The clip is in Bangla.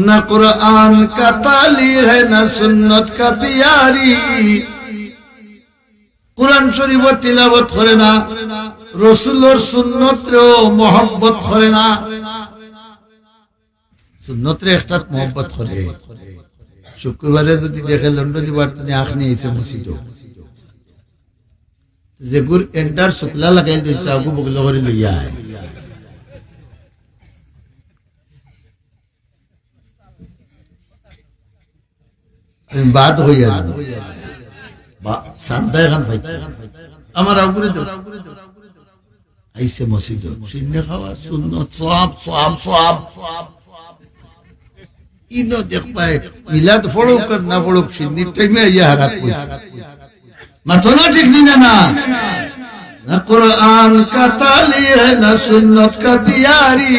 না কুরআন কা তালি है না সুন্নত কা পিয়ারি কুরআন শরীফ তিলাওয়াত করে না রাসূলের সুন্নতও mohabbat করে না সুন্নতরে একটা mohabbat করে শুক্রবারে যদি দেখে লন্ডনী বার্তানে আখনি এসে মসজিদে যে গুর এন্টার শুক্লা লাগাই দিছে আগু বগল করে লইয়া আয় বাদ হইয়া বা শান্তা খান ভাই আমার আগুরে দাও আইসে মসজিদে সিন্নে খাওয়া সুন্নত সওয়াব সওয়াব সওয়াব ইনো দেখ পায় মিলাদ ফড়ুক না ফড়ুক সিন্নির টাইমে ইয়া হারাত কইছে মাথা ঠিক দিনা না না কুরআন কা তালি है ना सुन्नत का प्यारी